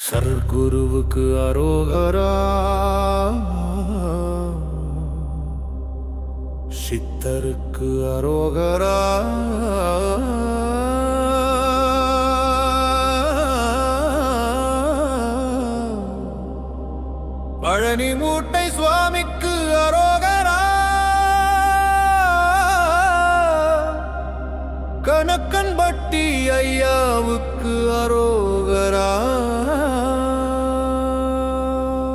சர்க்குருவுக்கு அரோகரா, சித்தருக்கு அரோகரா, பழனி மூட்டை சுவாமிக்கு அரோகரா, கணக்கன்பட்டி ஐயாவுக்கு அரோகரா.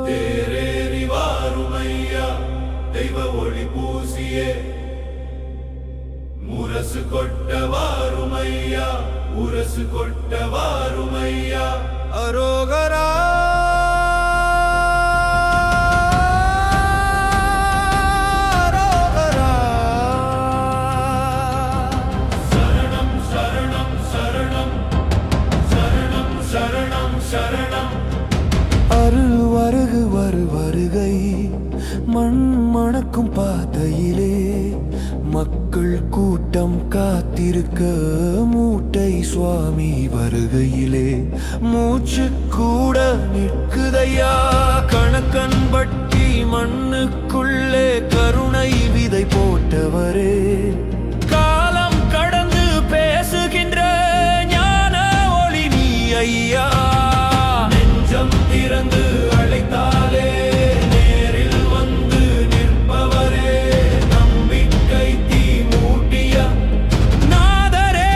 தேரேறி வாருமையா தெய்வ ஒளி பூசியே, முரசு கொட்ட வாருமையா, உரசு கொட்ட வாருமையா, அரோகரா. அருள் வருகு வருகை மண் மணக்கும் பாதையிலே, மக்கள் கூட்டம் காத்திருக்க மூட்டை சுவாமி வருகையிலே, மூச்சு கூட நிற்குதையா கணக்கன்பட்டி மண்ணுக்குள்ளே கருணை விதை போட்டவரே, காலம் கடந்து பேசுகின்ற ஞான ஒளி நீ ஐயா. திறந்து அழைத்தாலே நேரில் வந்து நிற்பவரே, நம்பிக்கை தீ மூட்டிய நாதரே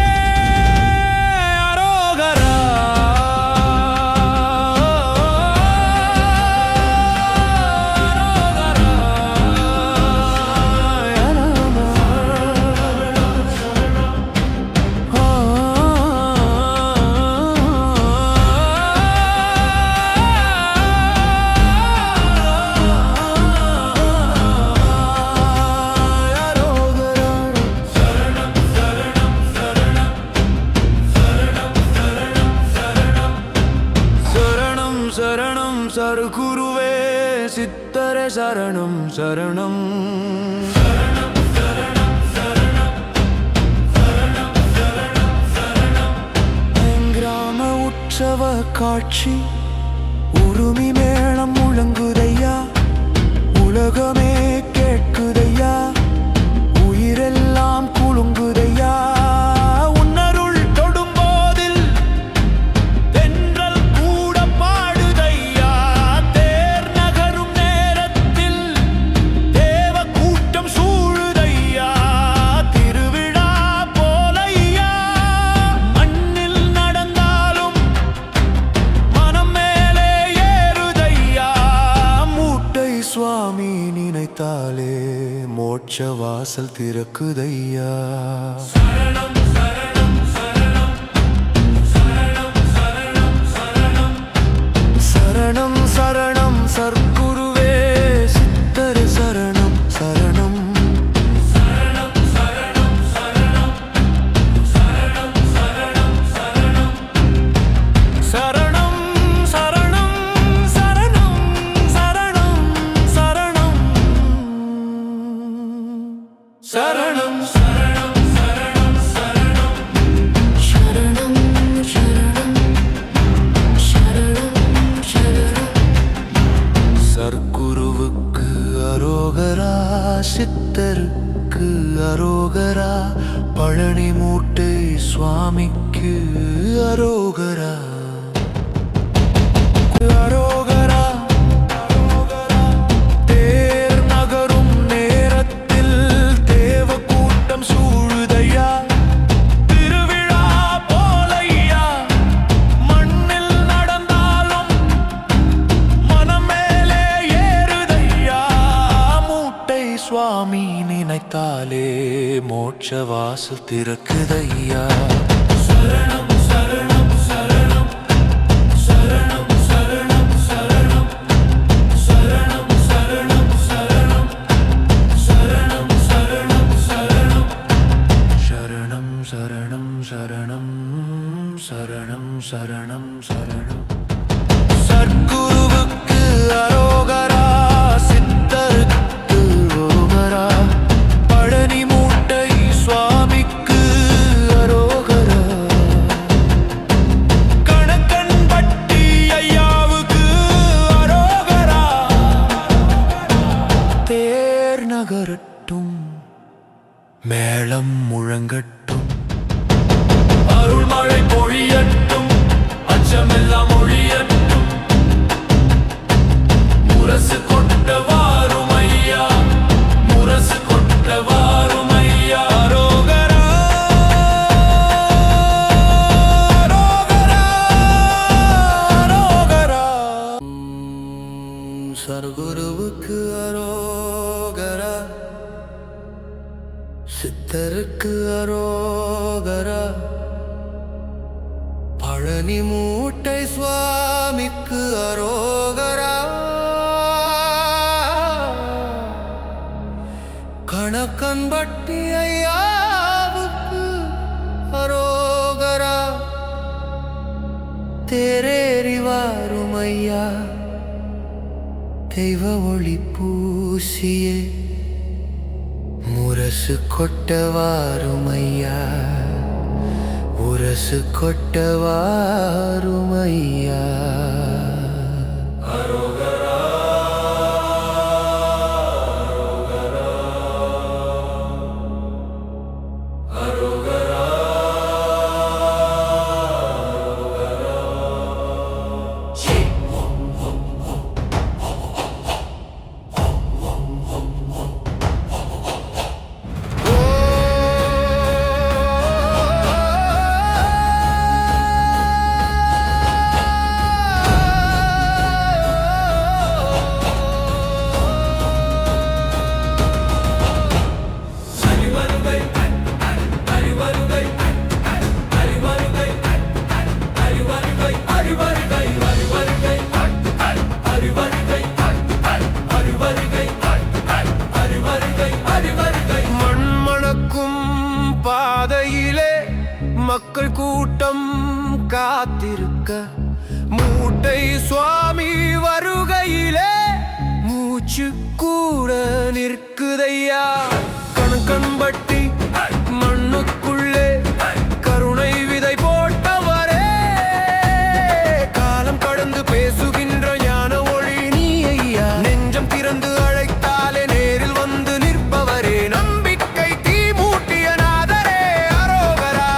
அரோகரா. சரணம் சர்க்குருவே சித்தரே சரணம் சரணம். கிராம உற்சவ காட்சி உருமி மேளம் முழங்குதையா, உலகமே கேட்குதையா, உயிரெல்லாம் குலுங்குதையா, உன்னருள் தொடும்போதில் தென்றல் கூட பாடுதையா, தேர் நகரும் நேரத்தில் தேவ கூட்டம் சூழுதையா, திருவிழா போலையா, மண்ணில் நடந்தாலும் மனம் மேலே ஏறுதையா, மூட்டை சுவாமி நினைத்தாலே மோட்ச வாசல் திறக்குதையா. சரணம் சரணம் சரணம் சரணம் சரணம் சரணம் சரணம் சரணம் சர்க்குருவே சித்தரே சரணம் சரணம். சரணம் சரணம் சரணம் சரணம் சரணம் சரணம் சரணம் சரணம் சரணம் சரணம் சரணம் சரணம் சரணம் சரணம் சர்க்குருவுக்கு அரோகரா, சித்தருக்கு அரோகரா, பழனி மூட்டை சுவாமிக்கு அரோகரா. அரோகரா தேர் நகரும் நேரத்தில் தேவ கூட்டம் சூழுதையா, திருவிழா போலையா, மண்ணில் நடந்தாலும் மனம் மேலே ஏறுதையா, மூட்டை சுவாமி நினைத்தாலே மோட்ச வாசல் திறக்குதையா. சரணம் சரணம் சரணம் சரணம் சரணம் சரணம் சரணம் சரணம் சரணம் சரணம் சரணம் சரணம் சரணம் சரணம் சரணம் சரணம் சரணம் சரணம். சர்க்குருவுக்கு அரோகரா, சித்தருக்கு அரோகரா, பழனி மூட்டை சுவாமிக்கு அரோகரா, கணக்கன்பட்டி ஐயா சர்க்குருவுக்கு அரோகரா, சித்தருக்கு அரோகரா, பழனி மூட்டை சுவாமிக்கு அரோகரா, கணக்கன்பட்டி ஐயாவுக்கு அரோகரா, தேரேறி வாரும் ஐயா தெய்வ ஒளி பூசியே, முரசு கொட்ட வாரும் ஐயா, முரசு கொட்ட வாரும் ஐயா. மண்மணக்கும் பாதையிலே மக்கள் கூட்டம் காத்திருக்க, மூட்டை சுவாமி வருகையிலே மூச்சு கூட நிற்குதையா. கணக்கன்பட்டி மண்ணுக்குள்ளே கருணை விதை போட்டவரே, காலம் கடந்து பேசுகின்ற ஞான ஒளி நீ ஐயா. நெஞ்சம் திறந்து அழைத்தாலே நேரில் வந்து நிற்பவரே, நம்பிக்கை தீ மூட்டிய நாதரே அரோகரா.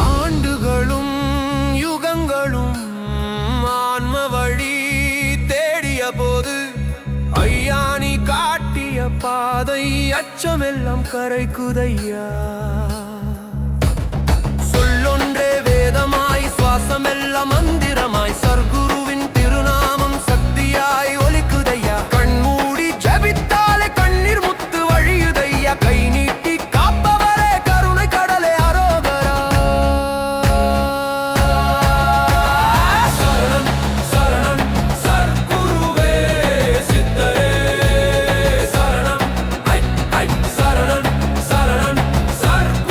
ஆண்டுகளும் யுகங்களும் ஆன்ம வழி தேடிய போது, ஐயா நீ காட்டிய பாதை அச்சமெல்லாம் கரைக்குதையா. சொல்லொன்றே வேதமாய், சுவாசமெல்லாம் மந்திரமாய், சர்க்குருவின் திருநாமம் சக்தியாய் ஒலிக்குதையா. கண்மூடி ஜபித்தாலே கண்ணீர் முத்து வழியுதையா, கை நீட்டி காப்பவரே கருணை கடலே அரோகரா. சரணம் சரணம் சர்க்குருவே சித்தரே சரணம், ஐ ஐ சரணம் சரணம் சர்க்குருவே.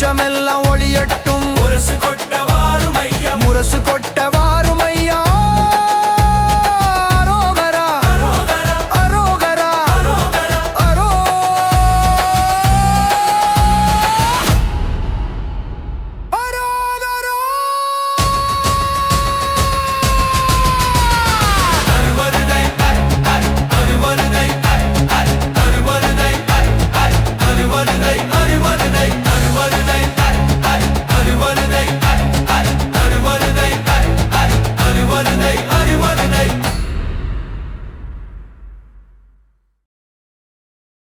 வெளிச்சமெல்லாம் ஒளியட்டும்